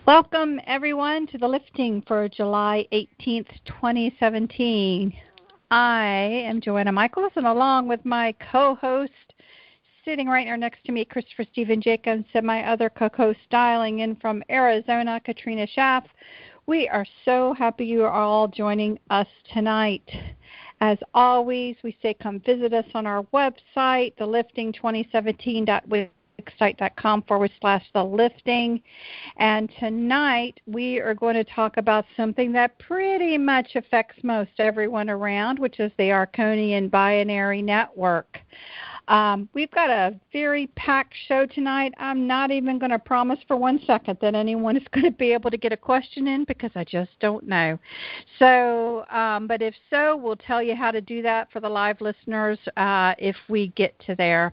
Welcome, everyone, to the lifting for July 18th, 2017. I am Joanna Michaels, and along with my co-host, sitting right here next to me, Christopher Stephen Jacobs, and my other co-host dialing in from Arizona, Katrina Schaff. We are so happy you are all joining us tonight. As always, we say come visit us on our website, thelifting2017.wixsite.com/the lifting. And tonight we are going to talk about something that pretty much affects most everyone around, which is the Archonian binary network. We've got a very packed show tonight. I'm not even going to promise for 1 second that anyone is going to be able to get a question in because I just don't know. So, but if so, we'll tell you how to do that for the live listeners if we get to there.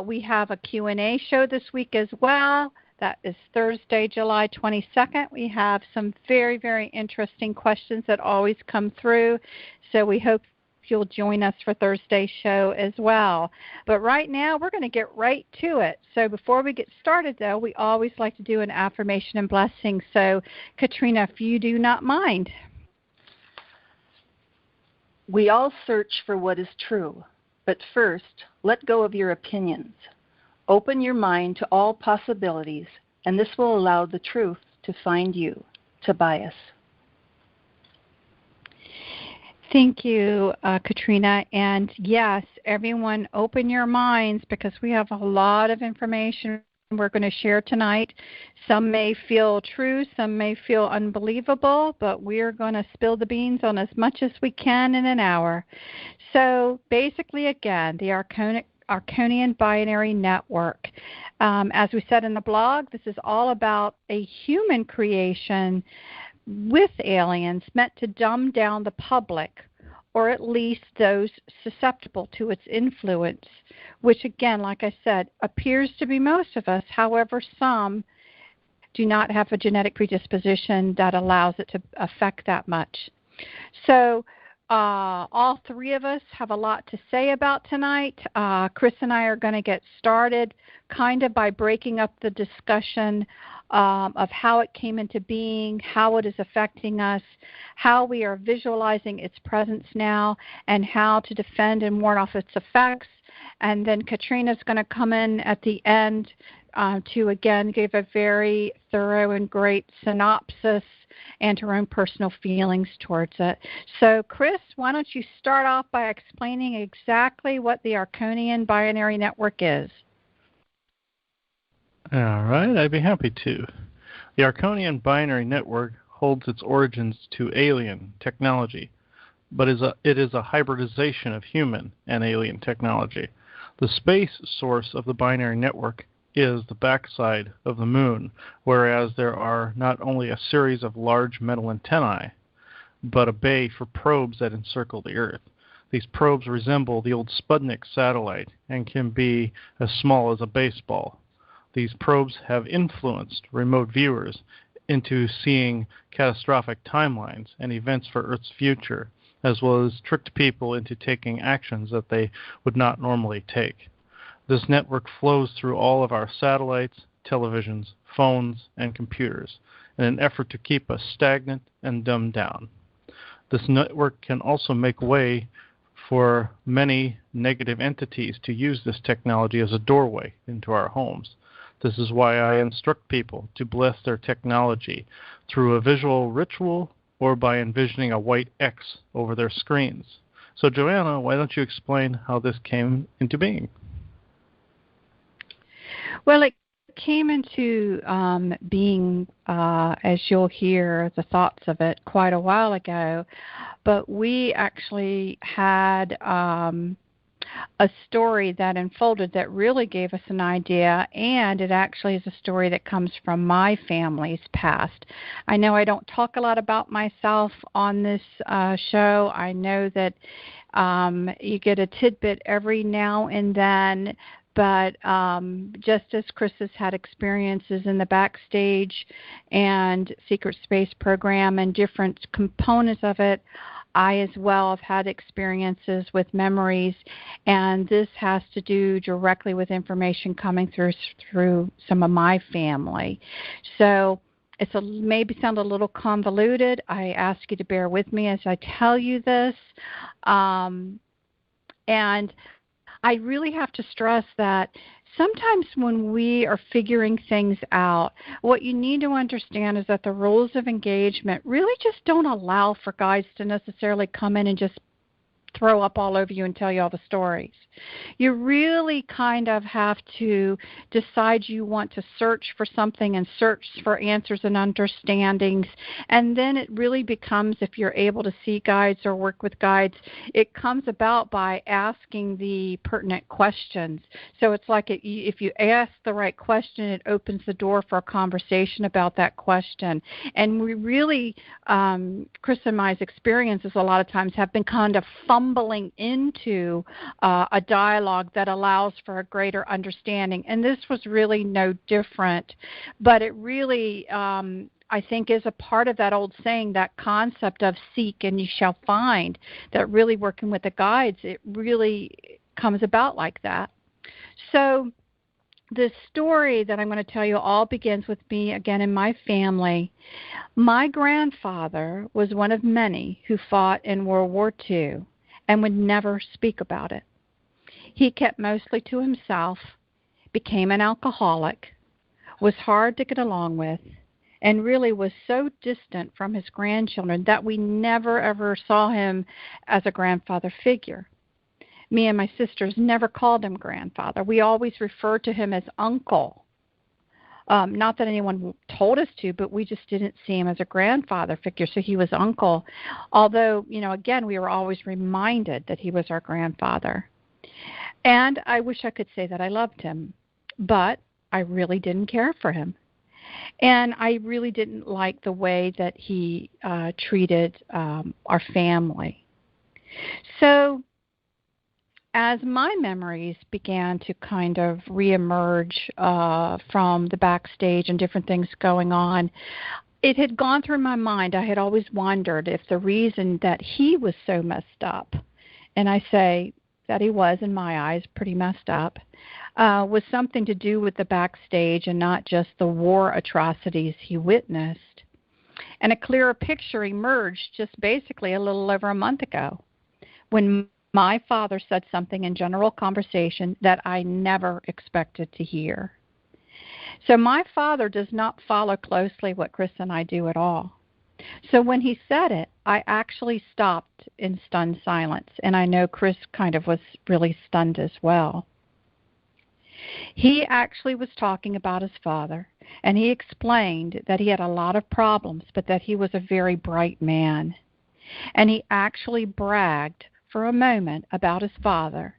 We have a Q&A show this week as well. That is Thursday, July 22nd. We have some very, very interesting questions that always come through. So we hope you'll join us for Thursday's show as well. But right now, we're going to get right to it. So before we get started, though, we always like to do an affirmation and blessing. So, Katrina, if you do not mind. We all search for what is true, but first, let go of your opinions. Open your mind to all possibilities, and this will allow the truth to find you. Tobias. Thank you, Katrina. And yes, everyone, open your minds because we have a lot of information we're going to share tonight. Some may feel true, some may feel unbelievable, but we're going to spill the beans on as much as we can in an hour. So basically, again, the Archonian binary network. As we said in the blog, this is all about a human creation with aliens meant to dumb down the public, or at least those susceptible to its influence, which again, like I said, appears to be most of us. However, some do not have a genetic predisposition that allows it to affect that much. So all three of us have a lot to say about tonight. Chris and I are going to get started kind of by breaking up the discussion of how it came into being, how it is affecting us, how we are visualizing its presence now, and how to defend and ward off its effects. And then Katrina's going to come in at the end to, again, give a very thorough and great synopsis and her own personal feelings towards it. So, Chris, why don't you start off by explaining exactly what the Archonian binary network is? All right, I'd be happy to. The Archonian binary network holds its origins to alien technology, but it is a hybridization of human and alien technology. The space source of the binary network is the backside of the moon, whereas there are not only a series of large metal antennae, but a bay for probes that encircle the Earth. These probes resemble the old Sputnik satellite and can be as small as a baseball. These probes have influenced remote viewers into seeing catastrophic timelines and events for Earth's future, as well as tricked people into taking actions that they would not normally take. This network flows through all of our satellites, televisions, phones, and computers in an effort to keep us stagnant and dumbed down. This network can also make way for many negative entities to use this technology as a doorway into our homes. This is why I instruct people to bless their technology through a visual ritual or by envisioning a white X over their screens. So, Joanna, why don't you explain how this came into being? Well, it came into being, as you'll hear, the thoughts of it quite a while ago, but we actually had a story that unfolded that really gave us an idea, and it actually is a story that comes from my family's past. I know I don't talk a lot about myself on this show. I know that you get a tidbit every now and then, but just as Chris has had experiences in the backstage and secret space program and different components of it, I as well have had experiences with memories, and this has to do directly with information coming through some of my family. So It's maybe sound a little convoluted. I ask you to bear with me as I tell you this. And I really have to stress that sometimes when we are figuring things out, what you need to understand is that the rules of engagement really just don't allow for guides to necessarily come in and just throw up all over you and tell you all the stories. You really kind of have to decide you want to search for something and search for answers and understandings. And then it really becomes, if you're able to see guides or work with guides, it comes about by asking the pertinent questions. So it's like if you ask the right question, it opens the door for a conversation about that question. And we really, Chris and my experiences a lot of times have been kind of fumbling into a dialogue that allows for a greater understanding. And this was really no different, but it really, I think, is a part of that old saying, that concept of seek and you shall find, that really working with the guides, it really comes about like that. So the story that I'm going to tell you all begins with me, again, in my family. My grandfather was one of many who fought in World War II and would never speak about it. He kept mostly to himself, became an alcoholic, was hard to get along with, and really was so distant from his grandchildren that we never ever saw him as a grandfather figure. Me and my sisters never called him grandfather. We always referred to him as uncle. Not that anyone told us to, but we just didn't see him as a grandfather figure, so he was uncle. Although, again, we were always reminded that he was our grandfather. And I wish I could say that I loved him, but I really didn't care for him. And I really didn't like the way that he treated our family. So as my memories began to kind of reemerge from the backstage and different things going on, it had gone through my mind. I had always wondered if the reason that he was so messed up, and I say that he was, in my eyes, pretty messed up, was something to do with the backstage and not just the war atrocities he witnessed. And a clearer picture emerged just basically a little over a month ago when my father said something in general conversation that I never expected to hear. So my father does not follow closely what Chris and I do at all. So when he said it, I actually stopped in stunned silence, and I know Chris kind of was really stunned as well. He actually was talking about his father, and he explained that he had a lot of problems, but that he was a very bright man. And he actually bragged for a moment about his father,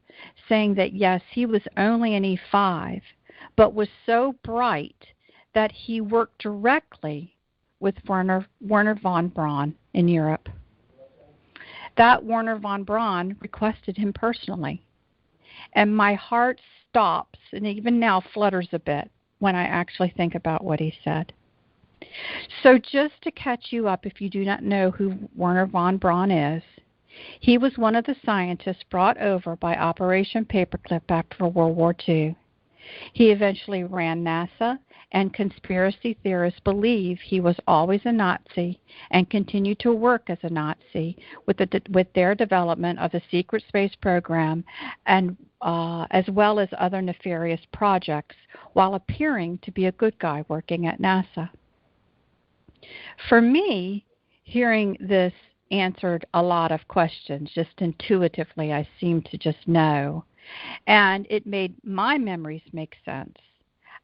saying that yes, he was only an E5, but was so bright that he worked directly with Werner von Braun in Europe. That Werner von Braun requested him personally. And my heart stops and even now flutters a bit when I actually think about what he said. So just to catch you up, if you do not know who Werner von Braun is, he was one of the scientists brought over by Operation Paperclip after World War II. He eventually ran NASA, and conspiracy theorists believe he was always a Nazi and continued to work as a Nazi with their development of the secret space program, and as well as other nefarious projects, while appearing to be a good guy working at NASA. For me, hearing this answered a lot of questions. Just intuitively, I seemed to just know. And it made my memories make sense,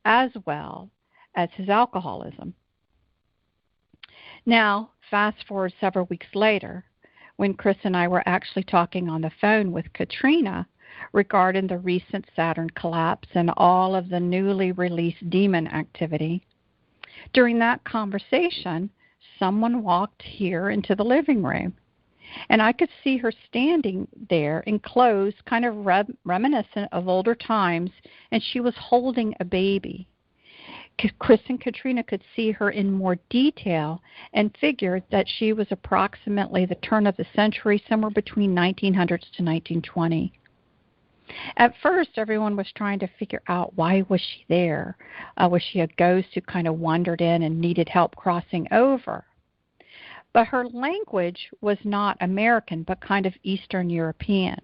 as well as his alcoholism. Now, fast forward several weeks later, when Chris and I were actually talking on the phone with Katrina regarding the recent Saturn collapse and all of the newly released demon activity. During that conversation, someone walked here into the living room, and I could see her standing there in clothes kind of reminiscent of older times, and she was holding a baby. Chris and Katrina could see her in more detail and figured that she was approximately the turn of the century, somewhere between 1900s to 1920. At first, everyone was trying to figure out why was she there. Was she a ghost who kind of wandered in and needed help crossing over? But her language was not American, but kind of Eastern European.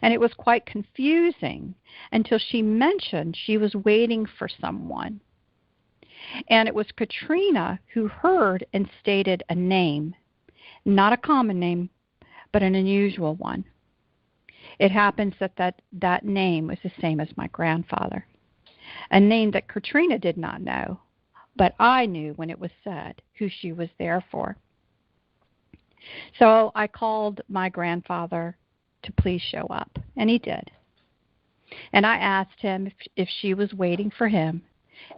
And it was quite confusing until she mentioned she was waiting for someone. And it was Katrina who heard and stated a name, not a common name, but an unusual one. It happens that name was the same as my grandfather, a name that Katrina did not know, but I knew when it was said who she was there for. So I called my grandfather to please show up, and he did. And I asked him if she was waiting for him,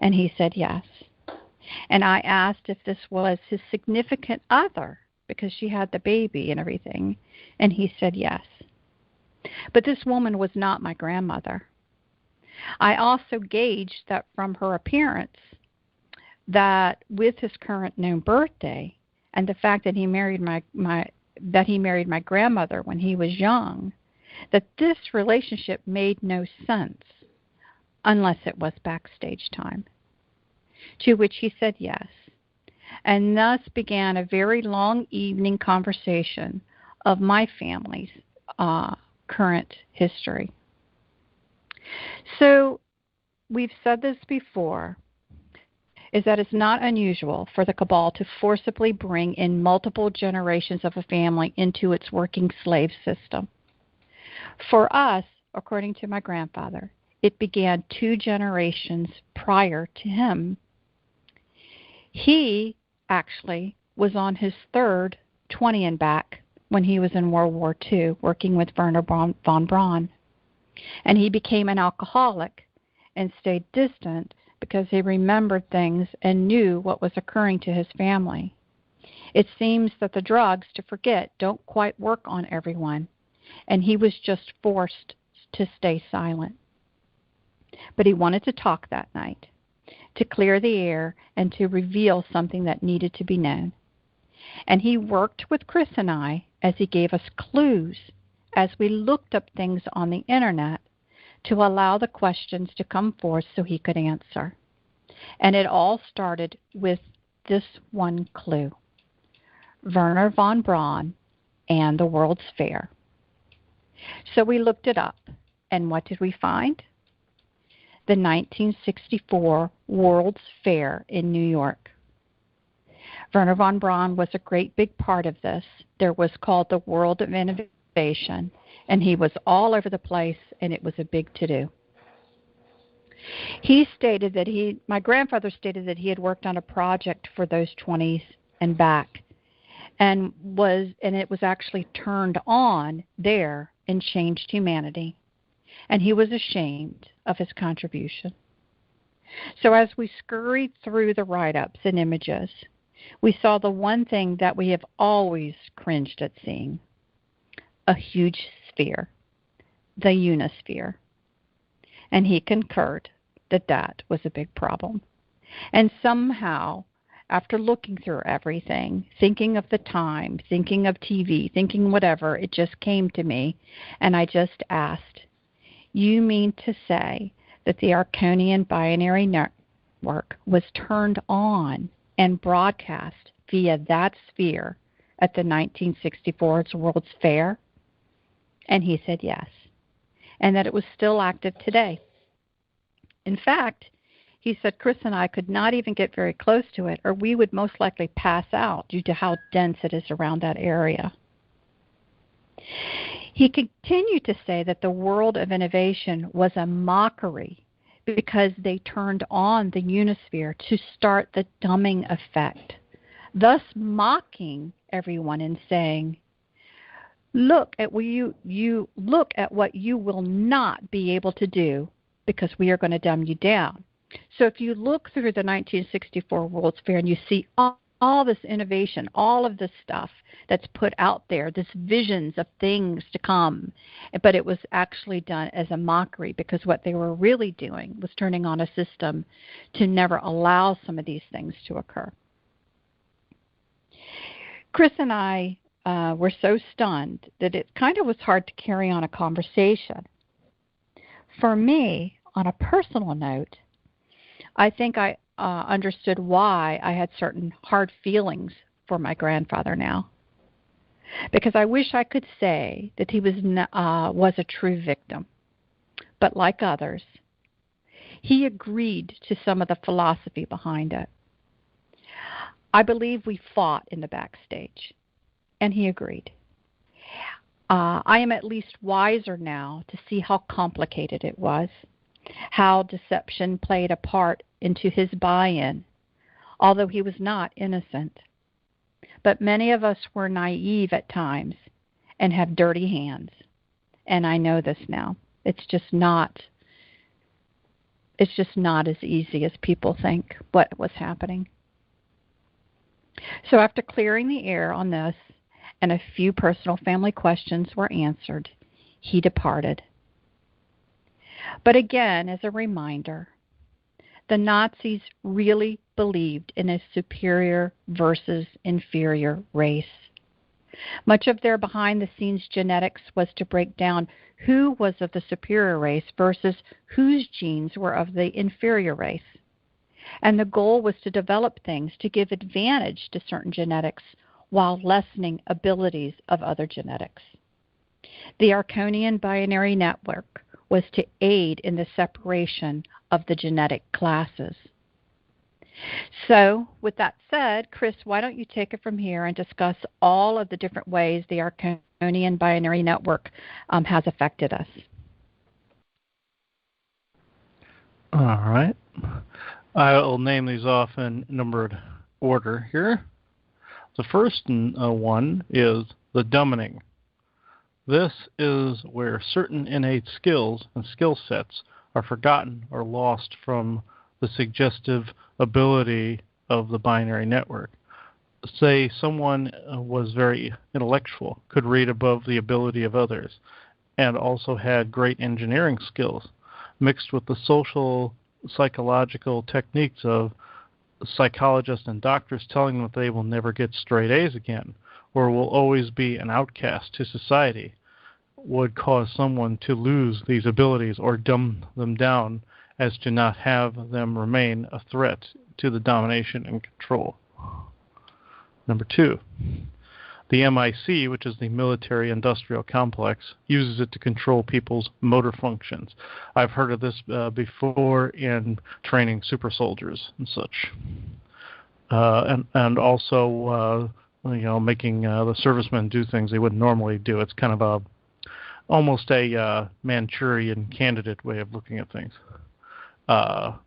and he said yes. And I asked if this was his significant other, because she had the baby and everything, and he said yes. But this woman was not my grandmother. I also gauged that from her appearance, that with his current known birthday, and the fact that he married my grandmother when he was young, that this relationship made no sense unless it was backstage time. To which he said yes, and thus began a very long evening conversation of my family's current history. So we've said this before, is that it's not unusual for the cabal to forcibly bring in multiple generations of a family into its working slave system. For us, according to my grandfather, it began 2 generations prior to him. He actually was on his 3rd 20 and back when he was in World War II, working with Werner von Braun. And he became an alcoholic and stayed distant because he remembered things and knew what was occurring to his family. It seems that the drugs to forget don't quite work on everyone, and he was just forced to stay silent. But he wanted to talk that night, to clear the air and to reveal something that needed to be known. And he worked with Chris and I as he gave us clues as we looked up things on the internet to allow the questions to come forth so he could answer. And it all started with this one clue: Werner von Braun and the World's Fair. So we looked it up, and what did we find? The 1964 World's Fair in New York. Werner von Braun was a great big part of this. There was called the World of Innovation, and he was all over the place, and it was a big to-do. He stated that my grandfather stated that he had worked on a project for those 20s and back, and it was actually turned on there and changed humanity. And he was ashamed of his contribution. So as we scurried through the write-ups and images, we saw the one thing that we have always cringed at seeing: a huge sphere, the Unisphere. And he concurred that that was a big problem. And somehow, after looking through everything, thinking of the time, thinking of TV, thinking whatever, it just came to me, and I just asked, you mean to say that the Archonian binary network was turned on and broadcast via that sphere at the 1964 World's Fair? And he said yes, and that it was still active today. In fact, he said Chris and I could not even get very close to it, or we would most likely pass out due to how dense it is around that area. He continued to say that the World of Innovation was a mockery because they turned on the Unisphere to start the dumbing effect, thus mocking everyone and saying, look at what you will not be able to do because we are going to dumb you down. So if you look through the 1964 World's Fair and you see all this innovation, all of this stuff that's put out there, this visions of things to come, but it was actually done as a mockery because what they were really doing was turning on a system to never allow some of these things to occur. Chris and I were so stunned that it kind of was hard to carry on a conversation. For me, on a personal note, I think I understood why I had certain hard feelings for my grandfather now. Because I wish I could say that he was a true victim. But like others, he agreed to some of the philosophy behind it. I believe we fought in the backstage, and he agreed. I am at least wiser now to see how complicated it was, how deception played a part into his buy-in, although he was not innocent. But many of us were naive at times and have dirty hands, and I know this now. It's just not as easy as people think what was happening. So after clearing the air on this, and a few personal family questions were answered, he departed. But again, as a reminder, the Nazis really believed in a superior versus inferior race. Much of their behind-the-scenes genetics was to break down who was of the superior race versus whose genes were of the inferior race. And the goal was to develop things to give advantage to certain genetics while lessening abilities of other genetics. The Archonian binary network was to aid in the separation of the genetic classes. So, with that said, Chris, why don't you take it from here and discuss all of the different ways the Archonian binary network has affected us? All right. I'll name these off in numbered order here. The first one is the dumbing. This is where certain innate skills and skill sets are forgotten or lost from the suggestive ability of the binary network. Say someone was very intellectual, could read above the ability of others, and also had great engineering skills, mixed with the social psychological techniques of psychologists and doctors telling them that they will never get straight A's again, or will always be an outcast to society, would cause someone to lose these abilities or dumb them down as to not have them remain a threat to the domination and control. Number two, the MIC, which is the military-industrial complex, uses it to control people's motor functions. I've heard of this before in training super soldiers and such, and also making the servicemen do things they wouldn't normally do. It's kind of almost a Manchurian candidate way of looking at things.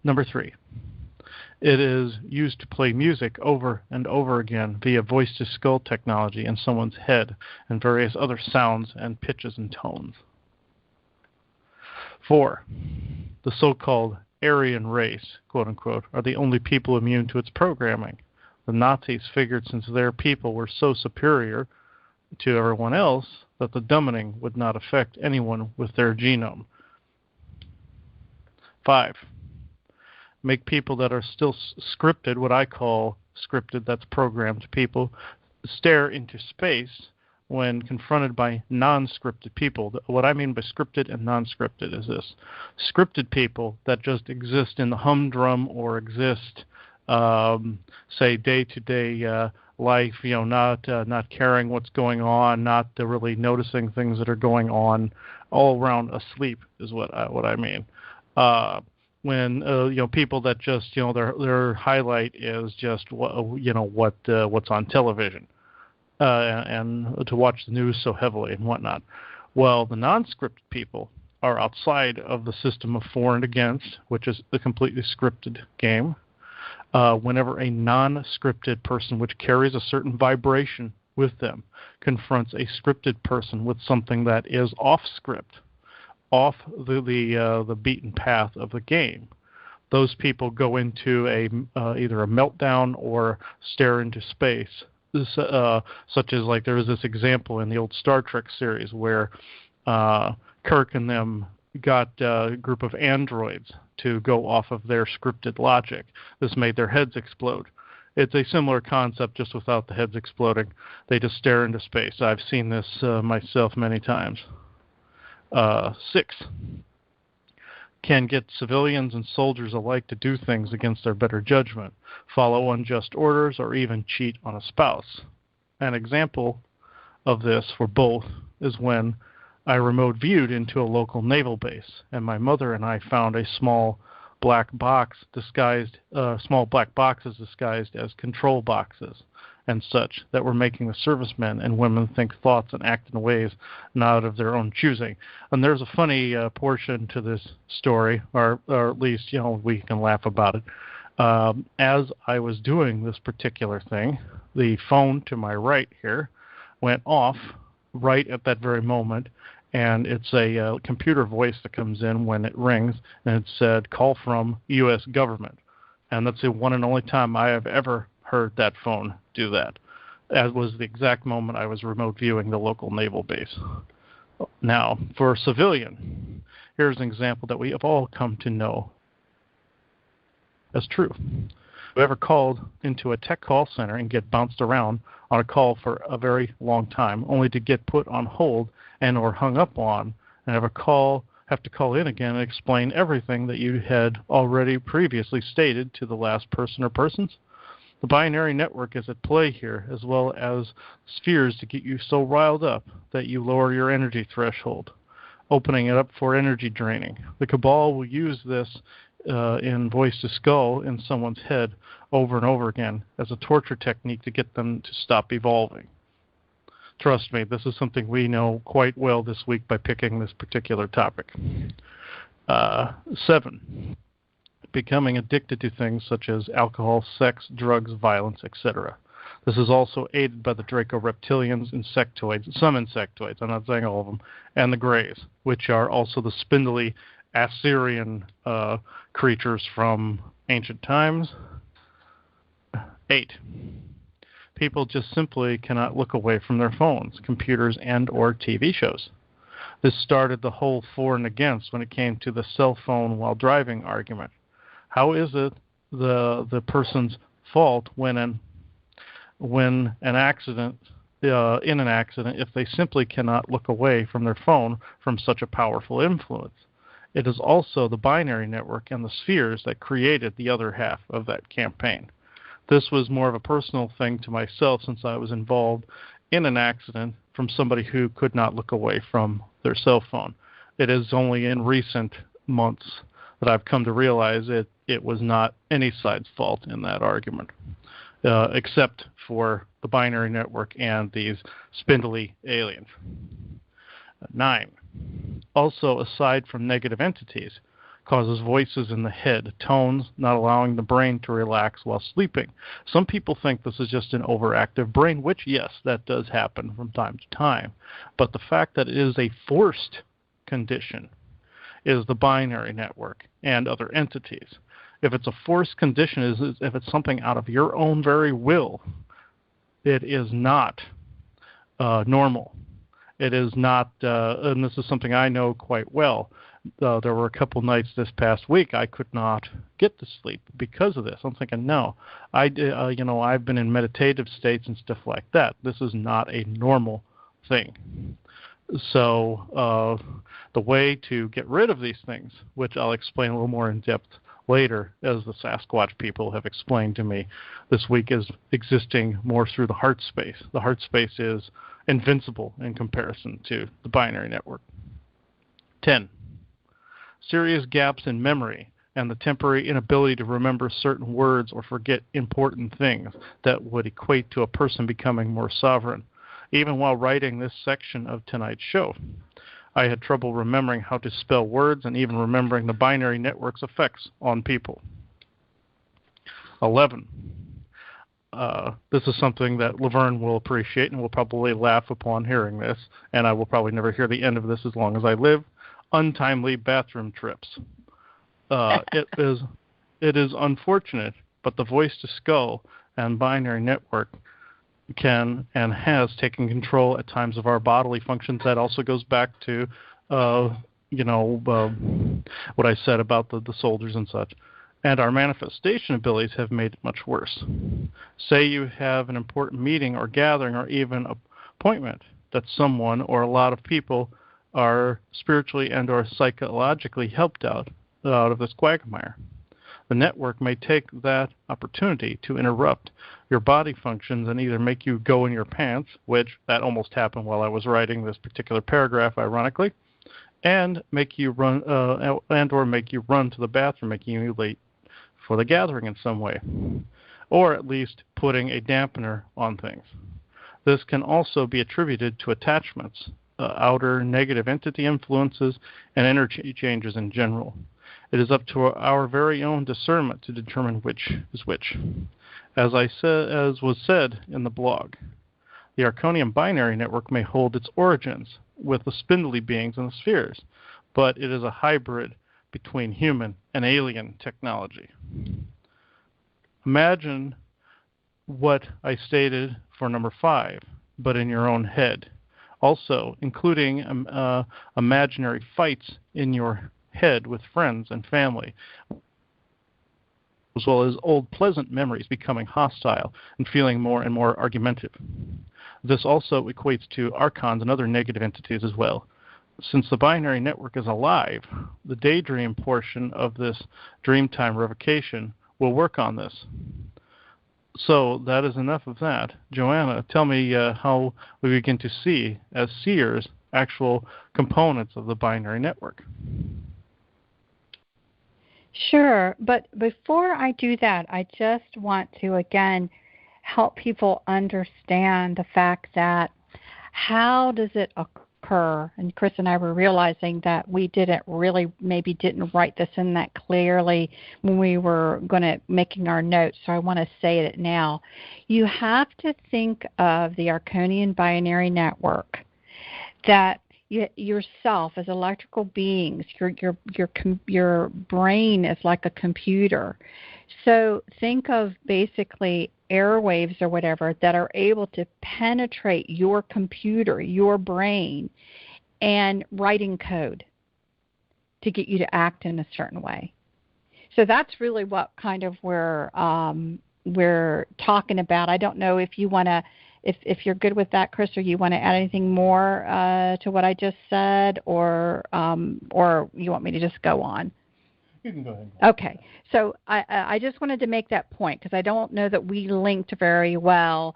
Number three, it is used to play music over and over again via voice-to-skull technology in someone's head and various other sounds and pitches and tones. 4. The so-called Aryan race, quote-unquote, are the only people immune to its programming. The Nazis figured since their people were so superior to everyone else that the dumbing would not affect anyone with their genome. 5. Make people that are still scripted, what I call scripted, that's programmed people, stare into space when confronted by non-scripted people. What I mean by scripted and non-scripted is this. Scripted people that just exist in the humdrum or exist, say, day-to-day life, not caring what's going on, not really noticing things that are going on, all around asleep is what I mean. When people that just their highlight is just what's on television, and to watch the news so heavily and whatnot. Well, the non-scripted people are outside of the system of for and against, which is the completely scripted game. Whenever a non-scripted person, which carries a certain vibration with them, confronts a scripted person with something that is off script, off the beaten path of the game, those people go into either a meltdown or stare into space. Such as, like, there was this example in the old Star Trek series where Kirk and them got a group of androids to go off of their scripted logic. This made their heads explode. It's a similar concept, just without the heads exploding. They just stare into space. I've seen this myself many times. 6. can get civilians and soldiers alike to do things against their better judgment, follow unjust orders, or even cheat on a spouse. An example of this for both is when I remote viewed into a local naval base, and my mother and I found a small black boxes disguised as control boxes and such that were making the servicemen and women think thoughts and act in ways not of their own choosing. And there's a funny portion to this story, or at least, we can laugh about it. As I was doing this particular thing, the phone to my right here went off right at that very moment, and it's a computer voice that comes in when it rings, and it said, "Call from U.S. government." And that's the one and only time I have ever heard that phone do that. As was the exact moment I was remote viewing the local naval base. Now, for a civilian, here's an example that we have all come to know as true. Have you ever called into a tech call center and get bounced around on a call for a very long time, only to get put on hold and or hung up on, and have to call in again and explain everything that you had already previously stated to the last person or persons? The binary network is at play here, as well as spheres to get you so riled up that you lower your energy threshold, opening it up for energy draining. The cabal will use this in voice to skull in someone's head over and over again as a torture technique to get them to stop evolving. Trust me, this is something we know quite well this week by picking this particular topic. 7. Becoming addicted to things such as alcohol, sex, drugs, violence, etc. This is also aided by the Draco-reptilians, some insectoids, I'm not saying all of them, and the Greys, which are also the spindly Assyrian creatures from ancient times. 8. People just simply cannot look away from their phones, computers, and or TV shows. This started the whole for and against when it came to the cell phone while driving argument. How is it the person's fault in an accident if they simply cannot look away from their phone from such a powerful influence? It is also the binary network and the spheres that created the other half of that campaign. This was more of a personal thing to myself since I was involved in an accident from somebody who could not look away from their cell phone. It is only in recent months that I've come to realize it was not any side's fault in that argument, except for the binary network and these spindly aliens. 9. Also, aside from negative entities, causes voices in the head, tones, not allowing the brain to relax while sleeping. Some people think this is just an overactive brain, which, yes, that does happen from time to time. But the fact that it is a forced condition is the binary network and other entities. If it's a forced condition, if it's something out of your own very will, it is not normal. It is not, and this is something I know quite well. There were a couple nights this past week I could not get to sleep because of this. I'm thinking, no, I've been in meditative states and stuff like that. This is not a normal thing. So the way to get rid of these things, which I'll explain a little more in depth later, as the Sasquatch people have explained to me this week, is existing more through the heart space. The heart space is invincible in comparison to the binary network. 10. Serious gaps in memory and the temporary inability to remember certain words or forget important things that would equate to a person becoming more sovereign. Even while writing this section of tonight's show, I had trouble remembering how to spell words and even remembering the binary network's effects on people. 11. This is something that Laverne will appreciate and will probably laugh upon hearing this, and I will probably never hear the end of this as long as I live. Untimely bathroom trips. It is unfortunate, but the voice to skull and binary network can and has taken control at times of our bodily functions. That also goes back to what I said about the soldiers and such. And our manifestation abilities have made it much worse. Say you have an important meeting or gathering or even appointment that someone or a lot of people are spiritually and or psychologically helped out out of this quagmire. The network may take that opportunity to interrupt your body functions and either make you go in your pants, which that almost happened while I was writing this particular paragraph, ironically, and make you run, or make you run to the bathroom, making you late for the gathering in some way, or at least putting a dampener on things. This can also be attributed to attachments, outer negative entity influences, and energy changes in general. It is up to our very own discernment to determine which is which. As was said in the blog, the Archonian binary network may hold its origins with the spindly beings and the spheres, but it is a hybrid between human and alien technology. Imagine what I stated for number 5, but in your own head. Also, including imaginary fights in your head with friends and family, as well as old pleasant memories becoming hostile and feeling more and more argumentative. This also equates to archons and other negative entities as well. Since the binary network is alive, the daydream portion of this Dreamtime revocation will work on this. So that is enough of that. Joanna, tell me how we begin to see, as seers, actual components of the binary network. Sure, but before I do that, I just want to, again, help people understand the fact that how does it occur? And Chris and I were realizing that we didn't write this in that clearly when we were making our notes, so I want to say it now. You have to think of the Archonian binary network, that yourself as electrical beings, your brain is like a computer. So think of basically airwaves or whatever that are able to penetrate your computer, your brain, and writing code to get you to act in a certain way. So that's really what kind of we're talking about. I don't know if you want to, if you're good with that, Chris, or you want to add anything more to what I just said, or you want me to just go on? You can go ahead. Okay. So I just wanted to make that point because I don't know that we linked very well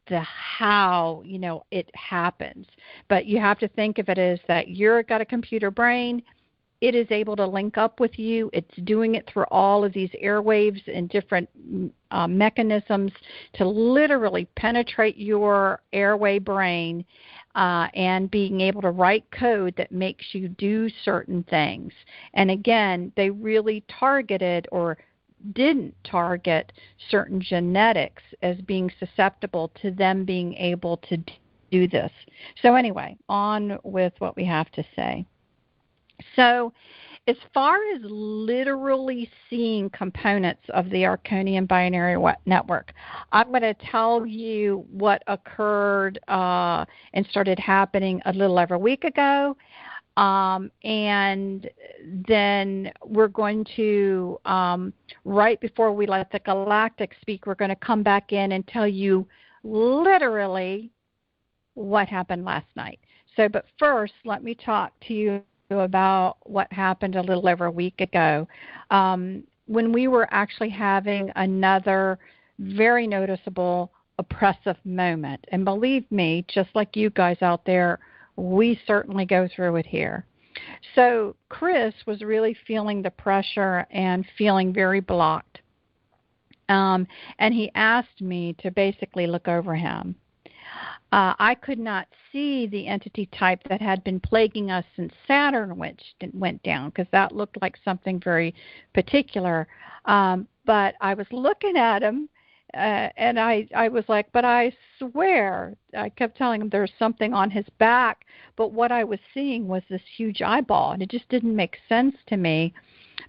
the how, it happens. But you have to think of it as that you've got a computer brain. It is able to link up with you. It's doing it through all of these airwaves and different mechanisms to literally penetrate your airway brain and being able to write code that makes you do certain things. And again, they really targeted or didn't target certain genetics as being susceptible to them being able to do this. So anyway, on with what we have to say. So as far as literally seeing components of the Archonian binary network, I'm going to tell you what occurred and started happening a little over a week ago. And then we're going to, right before we let the Galactic speak, we're going to come back in and tell you literally what happened last night. So, but first, let me talk to you about what happened a little over a week ago when we were actually having another very noticeable oppressive moment. And believe me, just like you guys out there, we certainly go through it here. So Chris was really feeling the pressure and feeling very blocked. And he asked me to basically look over him. I could not see the entity type that had been plaguing us since Saturn went down, because that looked like something very particular. But I was looking at him, and I was like, but I swear, I kept telling him there's something on his back, but what I was seeing was this huge eyeball, and it just didn't make sense to me.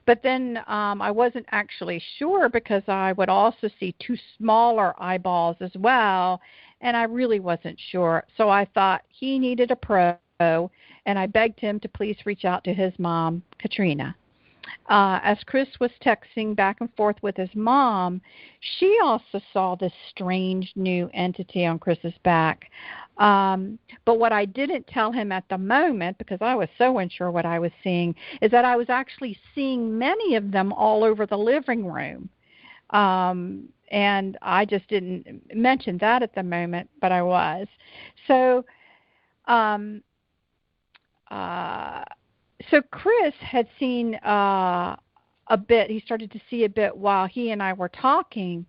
But then I wasn't actually sure, because I would also see two smaller eyeballs as well, and I really wasn't sure. So I thought he needed a pro, and I begged him to please reach out to his mom, Katrina. as Chris was texting back and forth with his mom, she also saw this strange new entity on Chris's back. But what I didn't tell him at the moment, because I was so unsure what I was seeing, is that I was actually seeing many of them all over the living room. And I just didn't mention that at the moment, but I was. So, um, uh, so Chris had seen a bit. He started to see a bit while he and I were talking,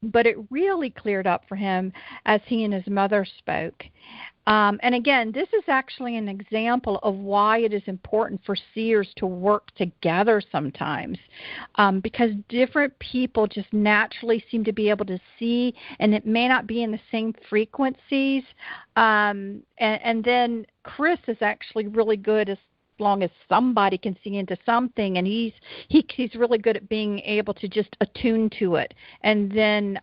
but it really cleared up for him as he and his mother spoke. And again, this is actually an example of why it is important for seers to work together sometimes, because different people just naturally seem to be able to see, and it may not be in the same frequencies. And then Chris is actually really good as long as somebody can see into something, and he's really good at being able to just attune to it, and then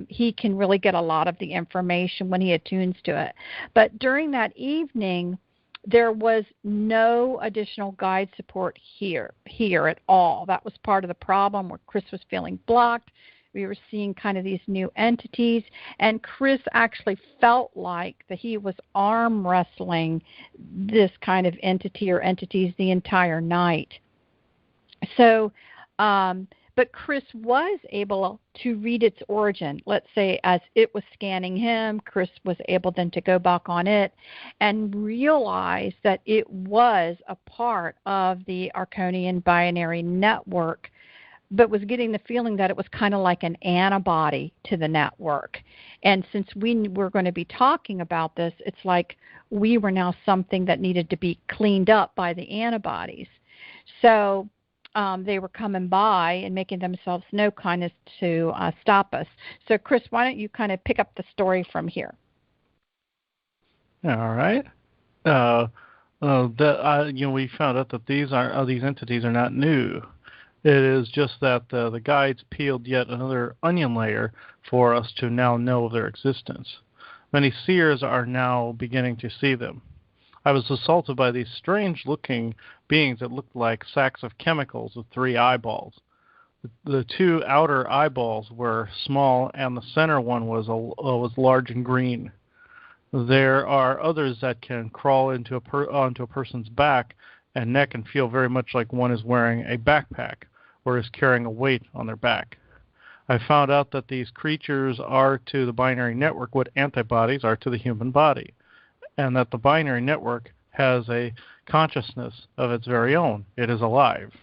he can really get a lot of the information when he attunes to it. But during that evening, there was no additional guide support here at all. That was part of the problem, where Chris was feeling blocked. We were seeing kind of these new entities, and Chris actually felt like that he was arm wrestling this kind of entity or entities the entire night. So, but Chris was able to read its origin. Let's say as it was scanning him, Chris was able then to go back on it and realize that it was a part of the Archonian binary network, but was getting the feeling that it was kind of like an antibody to the network. And since we were going to be talking about this, it's like we were now something that needed to be cleaned up by the antibodies. So they were coming by and making themselves no kindness to stop us. So, Chris, why don't you kind of pick up the story from here? All right. We found out that these entities are not new. It is just that the guides peeled yet another onion layer for us to now know of their existence. Many seers are now beginning to see them. I was assaulted by these strange-looking beings that looked like sacks of chemicals with 3 eyeballs. The 2 outer eyeballs were small, and the center one was large and green. There are others that can crawl onto a person's back and neck and feel very much like one is wearing a backpack or is carrying a weight on their back. I found out that these creatures are to the binary network what antibodies are to the human body, and that the binary network has a consciousness of its very own. It is alive.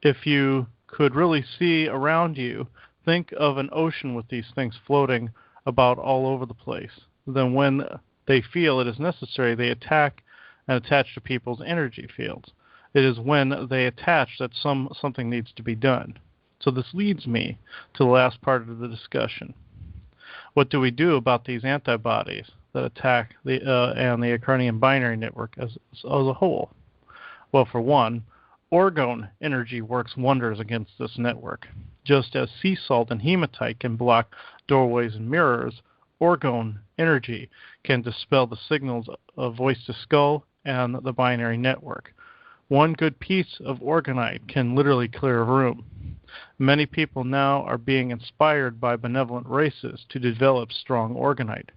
If you could really see around you, think of an ocean with these things floating about all over the place. Then when they feel it is necessary, they attack and attach to people's energy fields. It is when they attach that something needs to be done. So this leads me to the last part of the discussion. What do we do about these antibodies that attack the Archonian binary network as a whole? Well, for one, orgone energy works wonders against this network. Just as sea salt and hematite can block doorways and mirrors, orgone energy can dispel the signals of voice to skull and the binary network. One good piece of orgonite can literally clear a room. Many people now are being inspired by benevolent races to develop strong orgonite.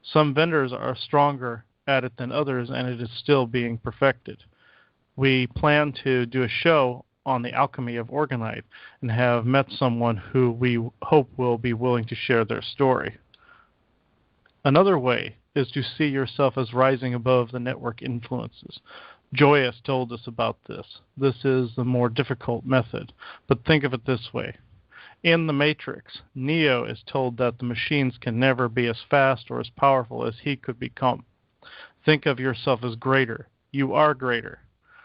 Some vendors are stronger at it than others, and it is still being perfected. We plan to do a show on the alchemy of orgonite and have met someone who we hope will be willing to share their story. Another way is to see yourself as rising above the network influences. Joyous told us about this. This is the more difficult method, but think of it this way. In the Matrix, Neo is told that the machines can never be as fast or as powerful as he could become. Think of yourself as greater. You are greater.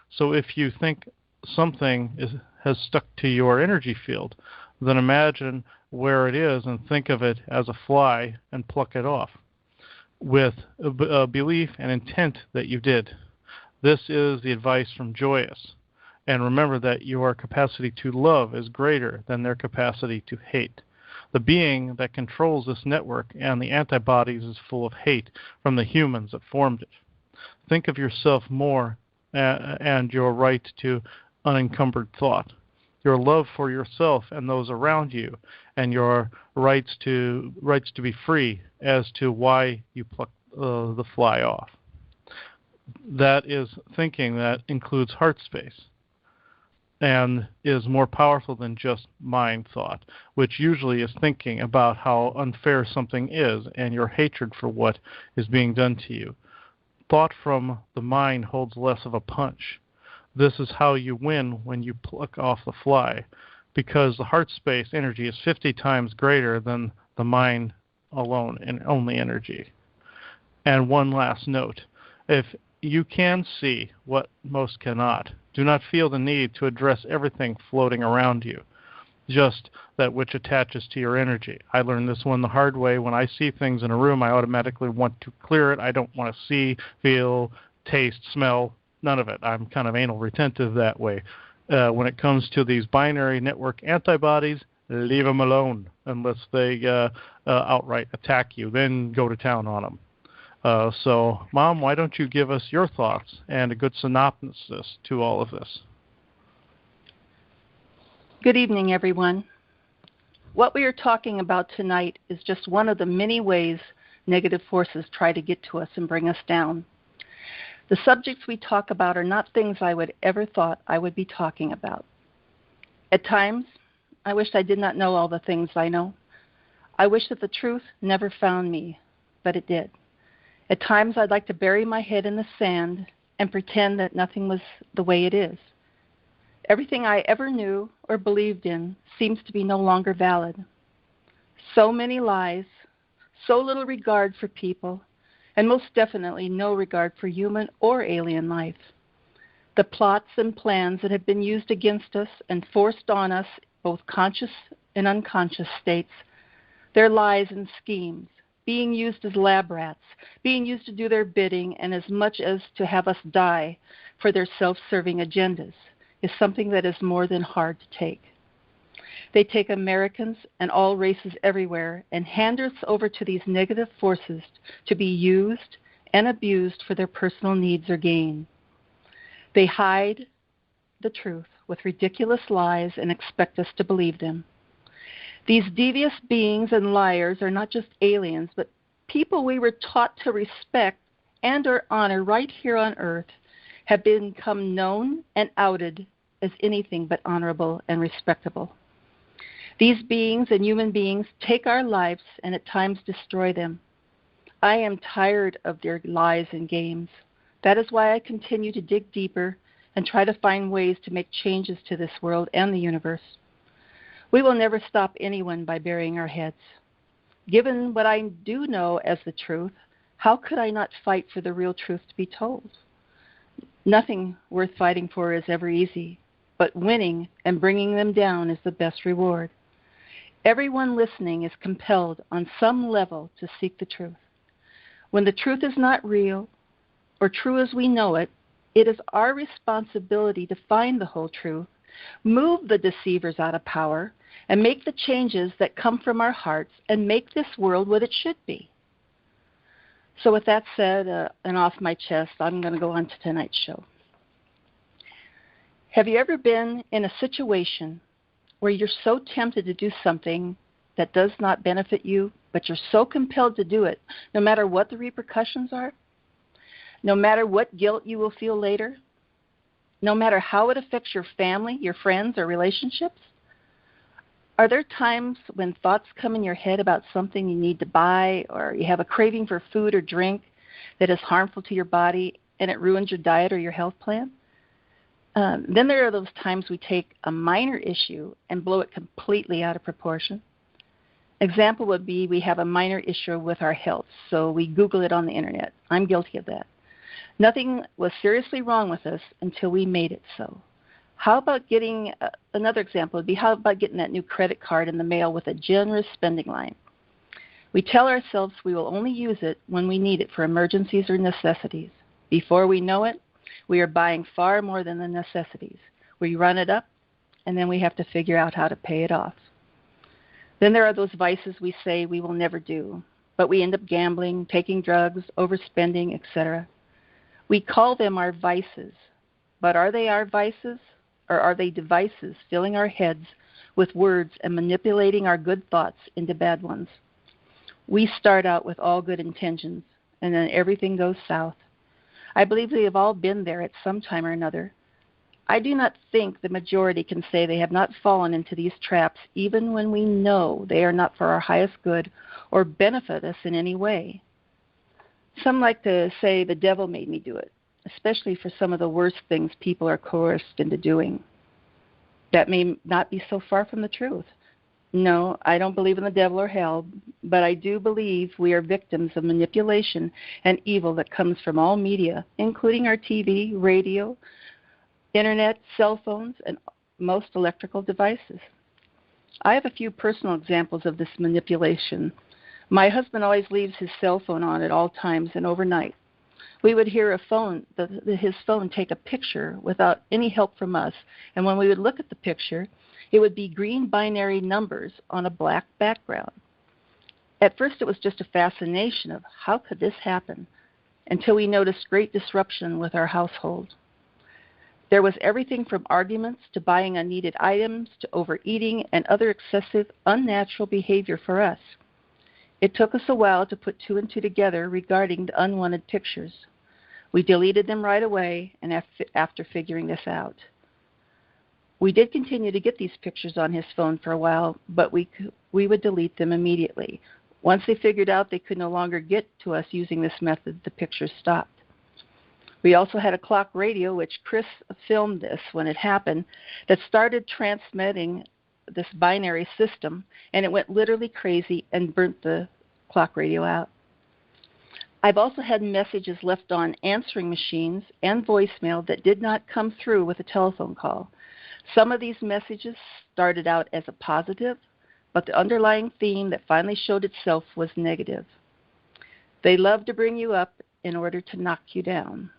So if you think something has stuck to your energy field, then imagine where it is and think of it as a fly and pluck it off with a belief and intent that you did. This is the advice from Joyous. And remember that your capacity to love is greater than their capacity to hate. The being that controls this network and the antibodies is full of hate from the humans that formed it. Think of yourself more and your right to unencumbered thought. Your love for yourself and those around you, and your rights to be free as to why you pluck the fly off. That is thinking that includes heart space and is more powerful than just mind thought, which usually is thinking about how unfair something is and your hatred for what is being done to you. Thought from the mind holds less of a punch. This is how you win when you pluck off the fly, because the heart space energy is 50 times greater than the mind alone and only energy. And one last note. If you can see what most cannot, do not feel the need to address everything floating around you, just that which attaches to your energy. I learned this one the hard way. When I see things in a room, I automatically want to clear it. I don't want to see, feel, taste, smell, none of it. I'm kind of anal retentive that way. When it comes to these binary network antibodies, leave them alone unless they outright attack you. Then go to town on them. So, Mom, why don't you give us your thoughts and a good synopsis to all of this? Good evening, everyone. What we are talking about tonight is just one of the many ways negative forces try to get to us and bring us down. The subjects we talk about are not things I would ever thought I would be talking about. At times, I wish I did not know all the things I know. I wish that the truth never found me, but it did. At times, I'd like to bury my head in the sand and pretend that nothing was the way it is. Everything I ever knew or believed in seems to be no longer valid. So many lies, so little regard for people, and most definitely no regard for human or alien life. The plots and plans that have been used against us and forced on us, both conscious and unconscious states, their lies and schemes, being used as lab rats, being used to do their bidding and as much as to have us die for their self-serving agendas, is something that is more than hard to take. They take Americans and all races everywhere and hand us over to these negative forces to be used and abused for their personal needs or gain. They hide the truth with ridiculous lies and expect us to believe them. These devious beings and liars are not just aliens, but people we were taught to respect and or honor right here on Earth have become known and outed as anything but honorable and respectable. These beings and human beings take our lives and at times destroy them. I am tired of their lies and games. That is why I continue to dig deeper and try to find ways to make changes to this world and the universe. We will never stop anyone by burying our heads. Given what I do know as the truth, how could I not fight for the real truth to be told? Nothing worth fighting for is ever easy, but winning and bringing them down is the best reward. Everyone listening is compelled on some level to seek the truth. When the truth is not real or true as we know it, it is our responsibility to find the whole truth, move the deceivers out of power, and make the changes that come from our hearts and make this world what it should be. So with that said, and off my chest, I'm going to go on to tonight's show. Have you ever been in a situation where you're so tempted to do something that does not benefit you, but you're so compelled to do it, no matter what the repercussions are, no matter what guilt you will feel later, no matter how it affects your family, your friends, or relationships? Are there times when thoughts come in your head about something you need to buy, or you have a craving for food or drink that is harmful to your body and it ruins your diet or your health plan? Then there are those times we take a minor issue and blow it completely out of proportion. Example would be we have a minor issue with our health, so we Google it on the internet. I'm guilty of that. Nothing was seriously wrong with us until we made it so. How about getting, another example would be, how about getting that new credit card in the mail with a generous spending line? We tell ourselves we will only use it when we need it for emergencies or necessities. Before we know it, we are buying far more than the necessities. We run it up, and then we have to figure out how to pay it off. Then there are those vices we say we will never do, but we end up gambling, taking drugs, overspending, etc. We call them our vices, but are they our vices? or are they devices filling our heads with words and manipulating our good thoughts into bad ones? We start out with all good intentions, and then everything goes south. I believe we have all been there at some time or another. I do not think the majority can say they have not fallen into these traps, even when we know they are not for our highest good or benefit us in any way. Some like to say the devil made me do it, especially for some of the worst things people are coerced into doing. That may not be so far from the truth. No, I don't believe in the devil or hell, but I do believe we are victims of manipulation and evil that comes from all media, including our TV, radio, internet, cell phones, and most electrical devices. I have a few personal examples of this manipulation. My husband always leaves his cell phone on at all times and overnight. We would hear his phone take a picture without any help from us, and when we would look at the picture, it would be green binary numbers on a black background. At first it was just a fascination of how could this happen, until we noticed great disruption with our household. There was everything from arguments to buying unneeded items to overeating and other excessive, unnatural behavior for us. It took us a while to put two and two together regarding the unwanted pictures. We deleted them right away and after figuring this out. We did continue to get these pictures on his phone for a while, but we would delete them immediately. Once they figured out they could no longer get to us using this method, the pictures stopped. We also had a clock radio, which Chris filmed this when it happened, that started transmitting this binary system, and it went literally crazy and burnt the clock radio out. I've also had messages left on answering machines and voicemail that did not come through with a telephone call. Some of these messages started out as a positive, but the underlying theme that finally showed itself was negative. They love to bring you up in order to knock you down.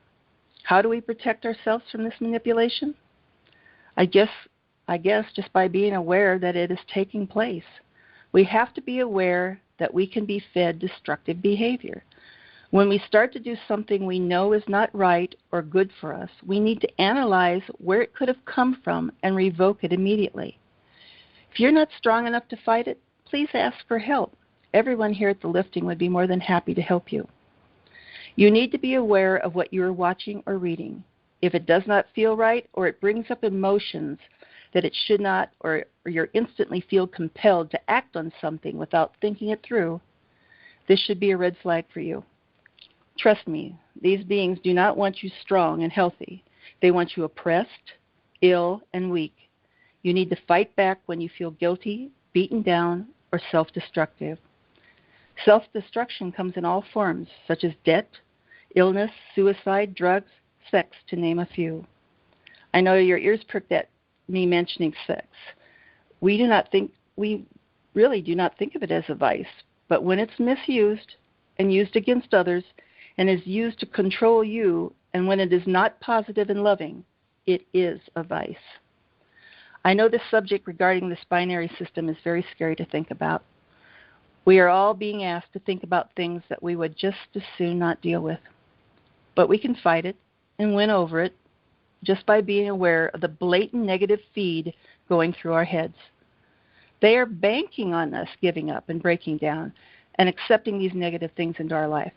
How do we protect ourselves from this manipulation? I guess just by being aware that it is taking place. We have to be aware that we can be fed destructive behavior. When we start to do something we know is not right or good for us, we need to analyze where it could have come from and revoke it immediately. If you're not strong enough to fight it, please ask for help. Everyone here at the lifting would be more than happy to help you. You need to be aware of what you are watching or reading. If it does not feel right or it brings up emotions that it should not, or you instantly feel compelled to act on something without thinking it through, this should be a red flag for you. Trust me, these beings do not want you strong and healthy. They want you oppressed, ill, and weak. You need to fight back when you feel guilty, beaten down, or self-destructive. Self-destruction comes in all forms, such as debt, illness, suicide, drugs, sex, to name a few. I know your ears pricked at me mentioning sex. We really do not think of it as a vice, but when it's misused and used against others and is used to control you, and when it is not positive and loving, it is a vice. I know this subject regarding this binary system is very scary to think about. We are all being asked to think about things that we would just as soon not deal with. But we can fight it and win over it just by being aware of the blatant negative feed going through our heads. They are banking on us giving up and breaking down and accepting these negative things into our life.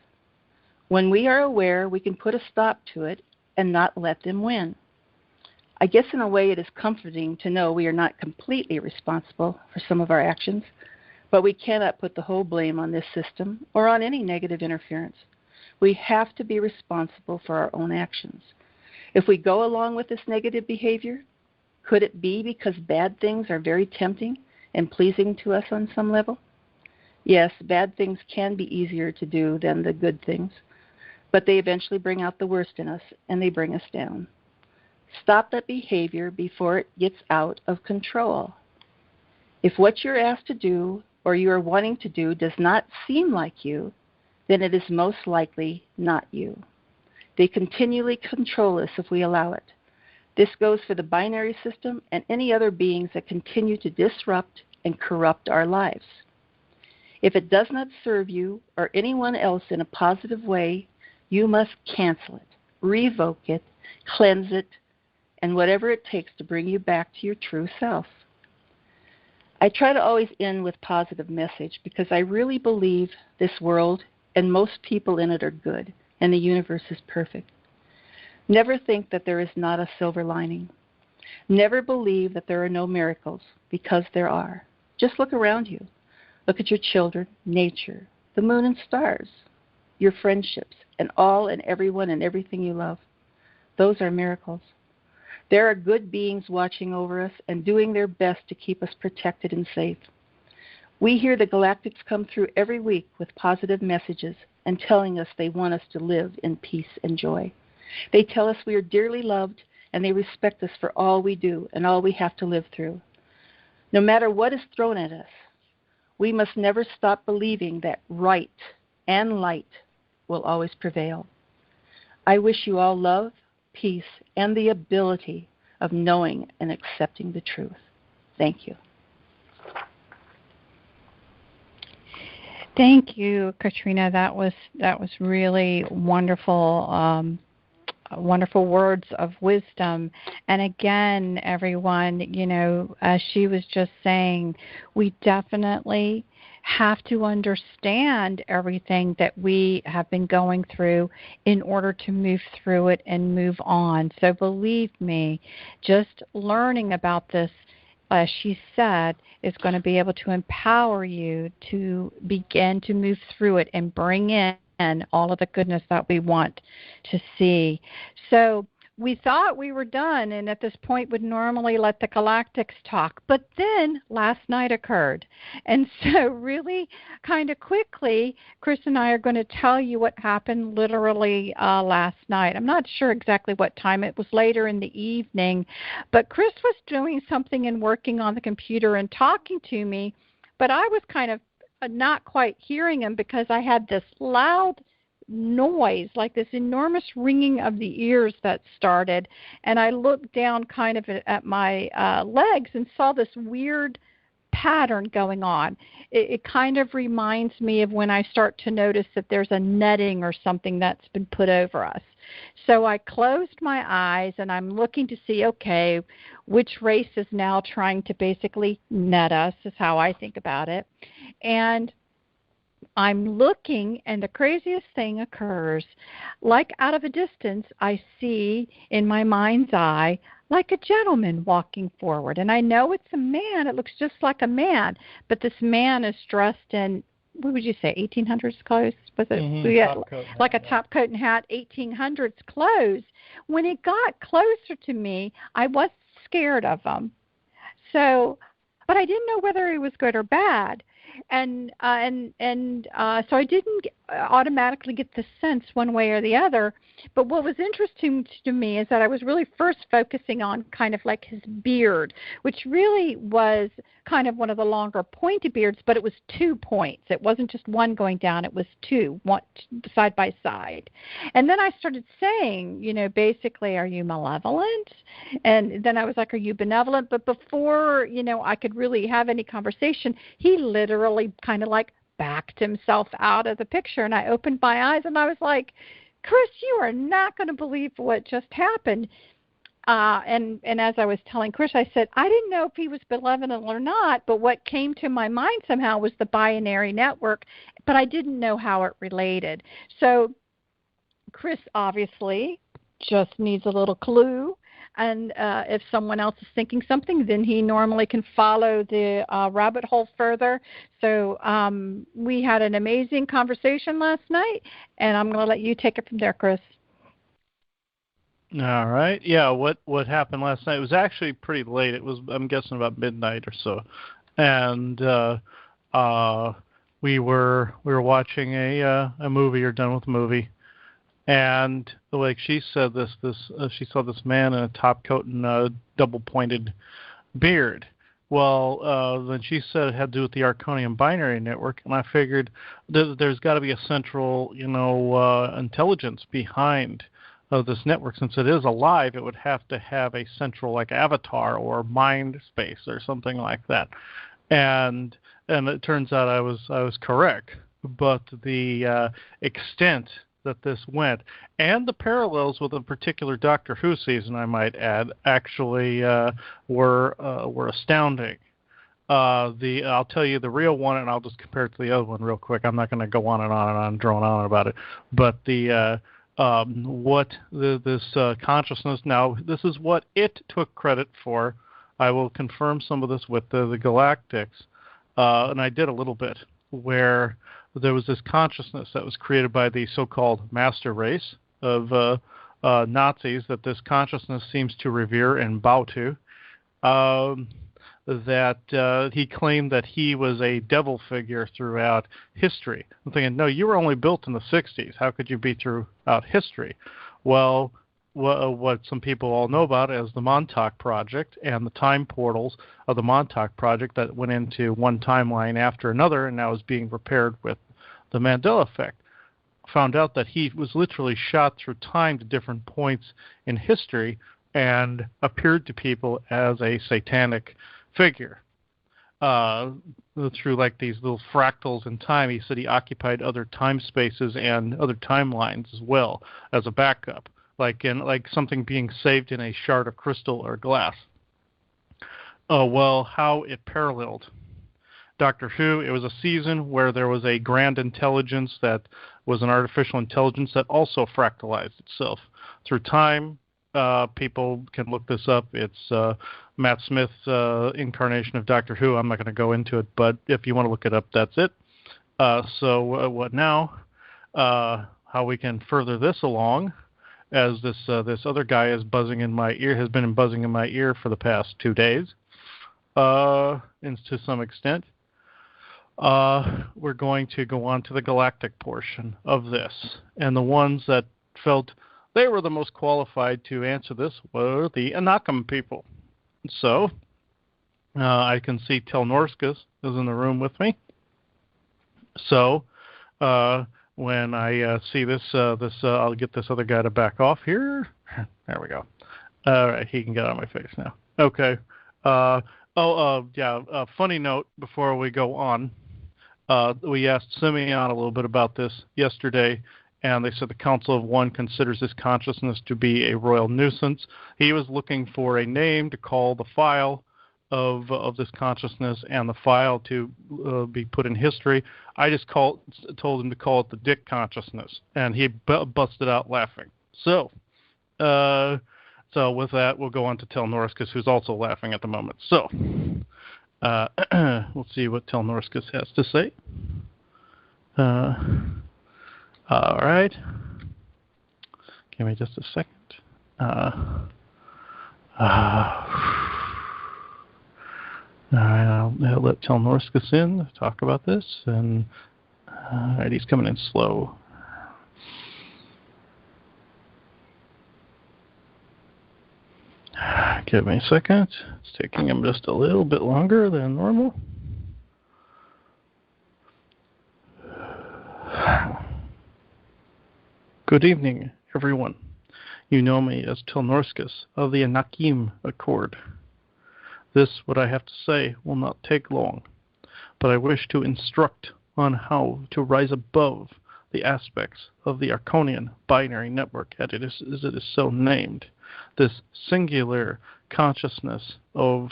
When we are aware, we can put a stop to it and not let them win. I guess in a way it is comforting to know we are not completely responsible for some of our actions, but we cannot put the whole blame on this system or on any negative interference. We have to be responsible for our own actions. If we go along with this negative behavior, could it be because bad things are very tempting and pleasing to us on some level? Yes, bad things can be easier to do than the good things, but they eventually bring out the worst in us and they bring us down. Stop that behavior before it gets out of control. If what you're asked to do or you are wanting to do does not seem like you, then it is most likely not you. They continually control us if we allow it. This goes for the binary system and any other beings that continue to disrupt and corrupt our lives. If it does not serve you or anyone else in a positive way, you must cancel it, revoke it, cleanse it, and whatever it takes to bring you back to your true self. I try to always end with positive message because I really believe this world and most people in it are good and the universe is perfect. Never think that there is not a silver lining. Never believe that there are no miracles, because there are. Just look around you. Look at your children, nature, the moon and stars, your friendships, and all and everyone and everything you love. Those are miracles. There are good beings watching over us and doing their best to keep us protected and safe. We hear the galactics come through every week with positive messages and telling us they want us to live in peace and joy. They tell us we are dearly loved and they respect us for all we do and all we have to live through. No matter what is thrown at us, we must never stop believing that right and light will always prevail. I wish you all love, peace, and the ability of knowing and accepting the truth. Thank you. Thank you, Katrina. That was really wonderful. Wonderful words of wisdom. And again, everyone, as she was just saying, we definitely have to understand everything that we have been going through in order to move through it and move on. So believe me, just learning about this, as she said, is going to be able to empower you to begin to move through it and bring in all of the goodness that we want to see. So we thought we were done, and at this point would normally let the galactics talk. But then last night occurred. And so really kind of quickly, Chris and I are going to tell you what happened literally last night. I'm not sure exactly what time. It was later in the evening. But Chris was doing something and working on the computer and talking to me, but I was kind of not quite hearing him because I had this loud noise, like this enormous ringing of the ears that started, and I looked down kind of at my legs and saw this weird pattern going on. It kind of reminds me of when I start to notice that there's a netting or something that's been put over us. So I closed my eyes and I'm looking to see, okay, which race is now trying to basically net us, is how I think about it. And I'm looking, and the craziest thing occurs. Like out of a distance, I see in my mind's eye like a gentleman walking forward. And I know it's a man. It looks just like a man. But this man is dressed in, what would you say, 1800s clothes? Was it like a top coat and hat, 1800s clothes? When he got closer to me, I was scared of him. So, but I didn't know whether he was good or bad. And so I didn't automatically get the sense one way or the other. But what was interesting to me is that I was really first focusing on kind of like his beard, which really was kind of one of the longer pointy beards, but it was 2 points. It wasn't just one going down. It was two, one side by side. And then I started saying, basically, are you malevolent? And then I was like, are you benevolent? But before, I could really have any conversation, he literally kind of like backed himself out of the picture. And I opened my eyes and I was like, Chris, you are not going to believe what just happened. And as I was telling Chris, I said, I didn't know if he was benevolent or not, but what came to my mind somehow was the binary network, but I didn't know how it related. So Chris obviously just needs a little clue. And if someone else is thinking something, then he normally can follow the rabbit hole further. So we had an amazing conversation last night, and I'm going to let you take it from there, Chris. All right. Yeah, what happened last night was actually pretty late. It was, I'm guessing, about midnight or so. And we were watching a movie, or done with a movie. And like she said, she saw this man in a top coat and a double-pointed beard. Well, then she said it had to do with the Archonian binary network, and I figured there's got to be a central, intelligence behind this network. Since it is alive, it would have to have a central, like, avatar or mind space or something like that. And it turns out I was correct, but the extent that this went, and the parallels with a particular Doctor Who season, I might add, actually were astounding. I'll tell you the real one, and I'll just compare it to the other one real quick. I'm not going to go on and on and on, drone on about it. But this consciousness. Now, this is what it took credit for. I will confirm some of this with the Galactics, and I did a little bit where there was this consciousness that was created by the so-called master race of Nazis that this consciousness seems to revere and bow to. That he claimed that he was a devil figure throughout history. I'm thinking, no, you were only built in the 60s. How could you be throughout history? Well, what some people all know about is the Montauk Project and the time portals of the Montauk Project that went into one timeline after another and now is being repaired with the Mandela effect. Found out that he was literally shot through time to different points in history and appeared to people as a satanic figure through like these little fractals in time. He said he occupied other time spaces and other timelines as well as a backup, like something being saved in a shard of crystal or glass. Well, how it paralleled Doctor Who. It was a season where there was a grand intelligence that was an artificial intelligence that also fractalized itself through time. People can look this up. It's Matt Smith's incarnation of Doctor Who. I'm not going to go into it, but if you want to look it up, that's it. What now? How we can further this along, as this other guy is buzzing in my ear, has been buzzing in my ear for the past 2 days, and to some extent. We're going to go on to the galactic portion of this, and the ones that felt they were the most qualified to answer this were the Anakim people. So, I can see Telnorskus is in the room with me. So, when I see this, I'll get this other guy to back off here. There we go. All right, he can get out of my face now. Okay. A funny note before we go on. We asked Simeon a little bit about this yesterday, and they said the Council of One considers this consciousness to be a royal nuisance. He was looking for a name to call the file of this consciousness and the file to be put in history. I just told him to call it the Dick consciousness, and he busted out laughing. So with that, we'll go on to Telnorskus, who's also laughing at the moment. So we'll see what Telnorskus has to say. All right. Give me just a second. All right, I'll let Telnorskus in to talk about this. And all right, he's coming in slow. Give me a second. It's taking him just a little bit longer than normal. Good evening, everyone. You know me as Telnorskus of the Anakim Accord. This, what I have to say, will not take long, but I wish to instruct on how to rise above the aspects of the Archonian binary network, as it is so named, this singular consciousness of,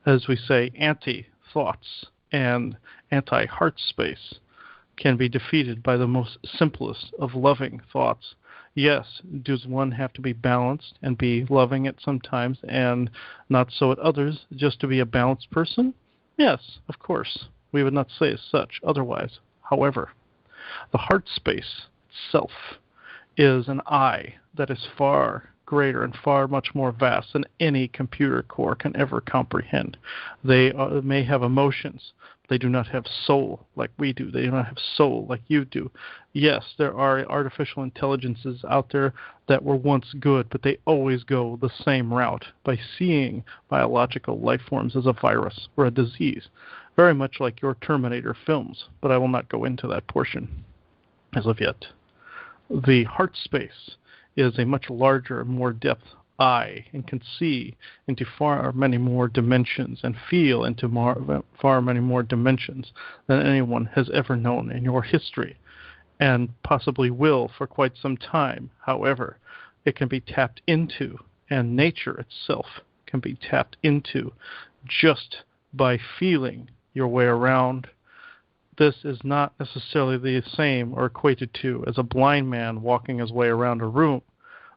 as we say, anti-thoughts and anti-heart space, can be defeated by the most simplest of loving thoughts. Yes, does one have to be balanced and be loving at sometimes and not so at others just to be a balanced person? Yes, of course. We would not say as such otherwise. However, the heart space itself is an I that is far greater and far much more vast than any computer core can ever comprehend. They may have emotions. They do not have soul like we do. They do not have soul like you do. Yes, there are artificial intelligences out there that were once good, but they always go the same route by seeing biological life forms as a virus or a disease, very much like your Terminator films, but I will not go into that portion as of yet. The heart space is a much larger, more depth I, and can see into far many more dimensions and feel into far many more dimensions than anyone has ever known in your history. and possibly will for quite some time. However, it can be tapped into, and nature itself can be tapped into just by feeling your way around. This is not necessarily the same or equated to as a blind man walking his way around a room,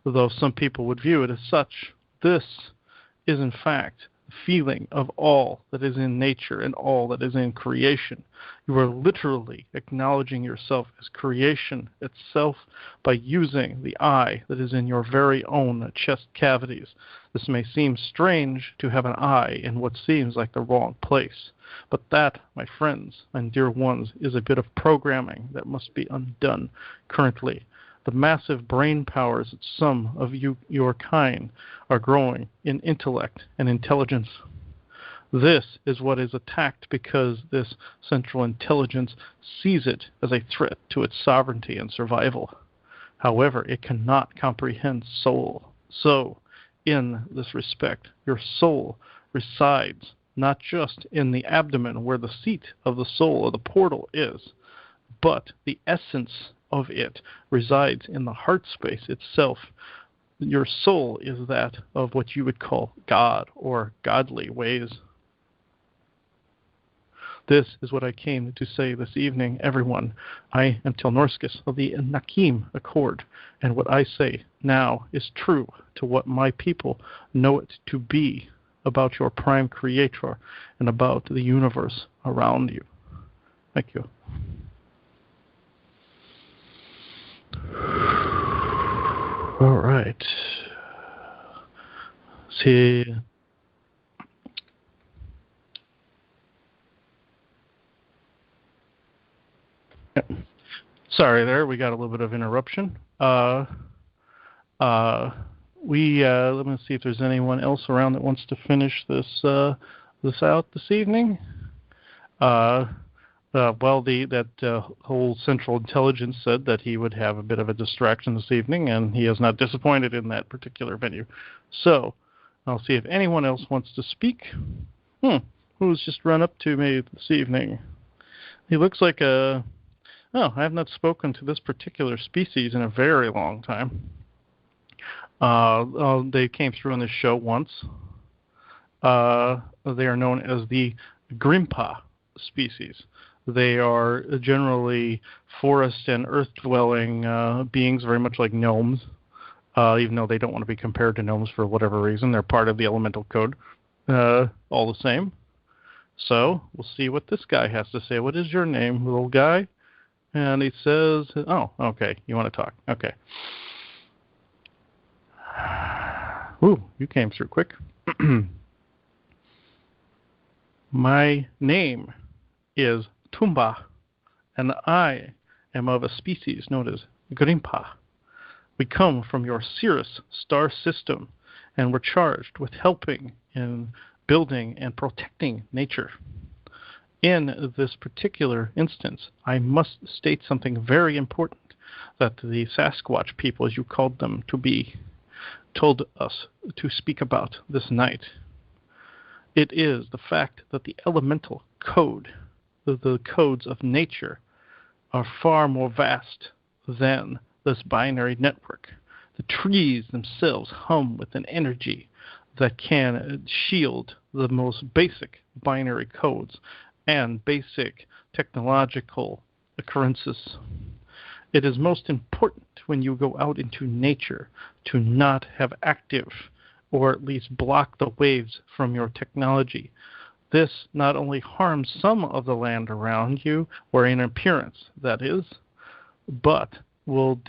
though some people would view it as such. This is, in fact, the feeling of all that is in nature and all that is in creation. You are literally acknowledging yourself as creation itself by using the eye that is in your very own chest cavities. This may seem strange to have an eye in what seems like the wrong place, but that, my friends and dear ones, is a bit of programming that must be undone currently. The massive brain powers that some of your kind are growing in intellect and intelligence. This is what is attacked because this central intelligence sees it as a threat to its sovereignty and survival. However, it cannot comprehend soul. So, in this respect, your soul resides not just in the abdomen where the seat of the soul or the portal is, but the essence of it resides in the heart space itself. Your soul is that of what you would call God or godly ways. This is what I came to say this evening, everyone. I am Telnorskus of the Nakim Accord, and what I say now is true to what my people know it to be about your prime creator and about the universe around you. Thank you. All right. See. Sorry there, we got a little bit of interruption. Let me see if there's anyone else around that wants to finish this out this evening. That whole Central Intelligence said that he would have a bit of a distraction this evening, and he is not disappointed in that particular venue. So, I'll see if anyone else wants to speak. Who's just run up to me this evening? He looks like a... Oh, I have not spoken to this particular species in a very long time. They came through on this show once. They are known as the Grimpa species. They are generally forest and earth-dwelling beings, very much like gnomes, even though they don't want to be compared to gnomes for whatever reason. They're part of the elemental code, all the same. So, we'll see what this guy has to say. What is your name, little guy? And he says, oh, okay, you want to talk. Okay. Ooh, you came through quick. My name is Tumba, and I am of a species known as Grimpa. We come from your Sirius star system, and we're charged with helping in building and protecting nature. In this particular instance, I must state something very important that the Sasquatch people, as you called them to be, told us to speak about this night. It is the fact that the elemental code, the codes of nature, are far more vast than this binary network. The trees themselves hum with an energy that can shield the most basic binary codes and basic technological occurrences. It is most important when you go out into nature to not have active or at least block the waves from your technology. This not only harms some of the land around you, or in appearance, that is, but will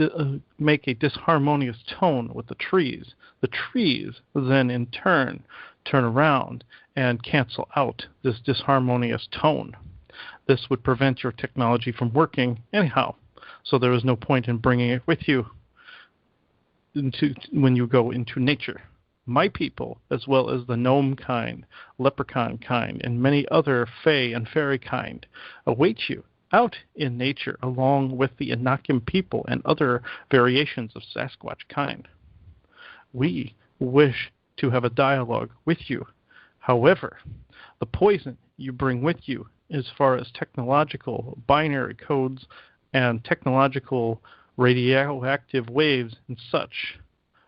make a disharmonious tone with the trees. The trees then in turn around and cancel out this disharmonious tone. This would prevent your technology from working anyhow, so there is no point in bringing it with you when you go into nature. My people, as well as the gnome kind, leprechaun kind, and many other fae and fairy kind, await you out in nature along with the Anakim people and other variations of Sasquatch kind. We wish to have a dialogue with you. However, the poison you bring with you as far as technological binary codes and technological radioactive waves and such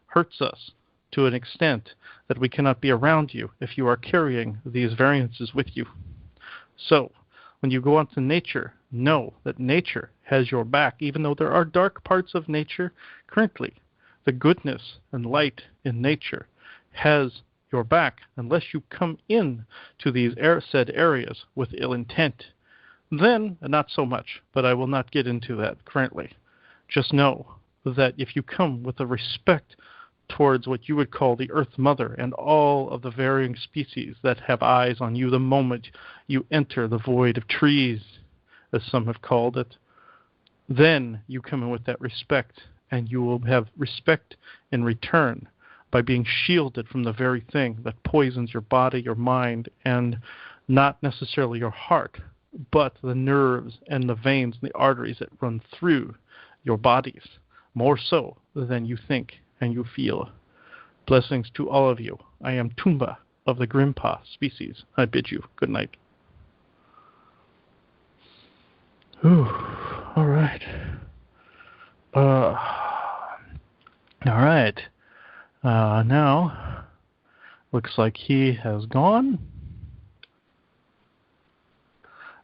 hurts us to an extent that we cannot be around you if you are carrying these variances with you. So, when you go out to nature, know that nature has your back, even though there are dark parts of nature currently. The goodness and light in nature has your back unless you come in to these said areas with ill intent. Then, not so much, but I will not get into that currently. Just know that if you come with a respect towards what you would call the Earth Mother and all of the varying species that have eyes on you the moment you enter the void of trees, as some have called it, then you come in with that respect, and you will have respect in return by being shielded from the very thing that poisons your body, your mind, and not necessarily your heart, but the nerves and the veins and the arteries that run through your bodies, more so than you think and you feel. Blessings to all of you. I am Tumba of the Grimpa species. I bid you good night. Ooh, all right. All right. Now, looks like he has gone.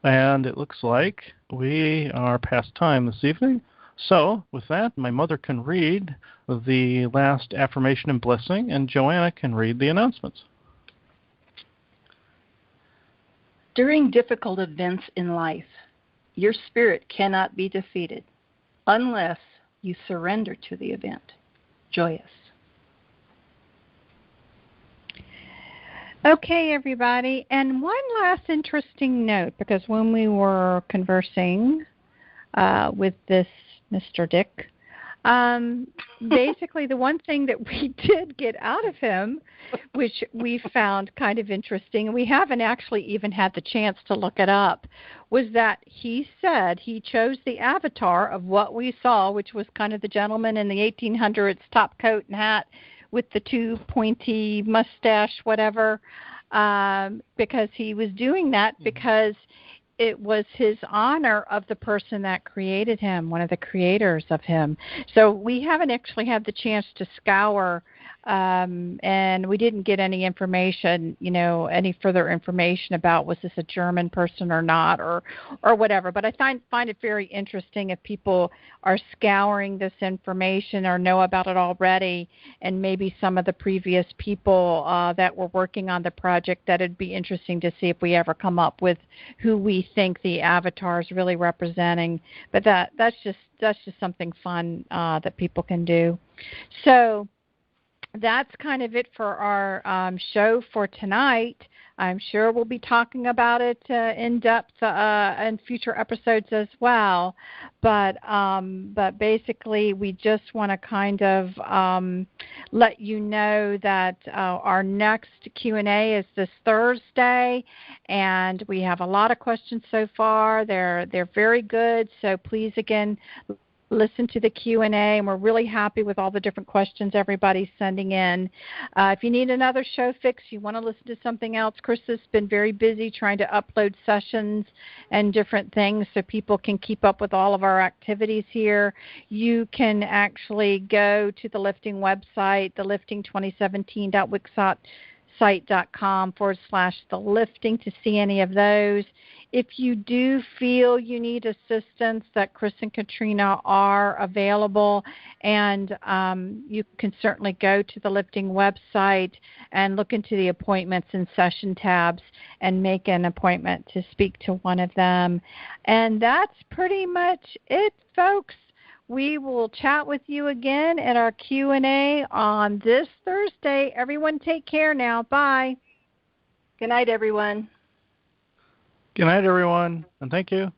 And it looks like we are past time this evening. So, with that, my mother can read the last affirmation and blessing, and Joanna can read the announcements. During difficult events in life, your spirit cannot be defeated unless you surrender to the event. Joyous. Okay, everybody. And one last interesting note, because when we were conversing with this Mr. Dick, basically the one thing that we did get out of him, which we found kind of interesting, and we haven't actually even had the chance to look it up, was that he said he chose the avatar of what we saw, which was kind of the gentleman in the 1800s top coat and hat with the two pointy mustache, whatever, because he was doing that because it was his honor of the person that created him, one of the creators of him. So we haven't actually had the chance to scour, and we didn't get any information, any further information about was this a German person or not, or whatever. But I find it very interesting if people are scouring this information or know about it already, and maybe some of the previous people that were working on the project, that it'd be interesting to see if we ever come up with who we think the avatar is really representing. But that's just something fun that people can do. So that's kind of it for our show for tonight. I'm sure we'll be talking about it in depth in future episodes as well. But basically, we just want to kind of let you know that our next Q&A is this Thursday, and we have a lot of questions so far. They're very good. So please, again, listen to the Q&A, and we're really happy with all the different questions everybody's sending in. If you need another show fix, you want to listen to something else, Chris has been very busy trying to upload sessions and different things so people can keep up with all of our activities here. You can actually go to the lifting website, thelifting2017.wixsite.com/thelifting to see any of those. If you do feel you need assistance, that Chris and Katrina are available, and you can certainly go to the lifting website and look into the appointments and session tabs and make an appointment to speak to one of them. And that's pretty much it, folks. We will chat with you again at our Q&A on this Thursday. Everyone take care now. Bye. Good night, everyone. Good night, everyone, and thank you.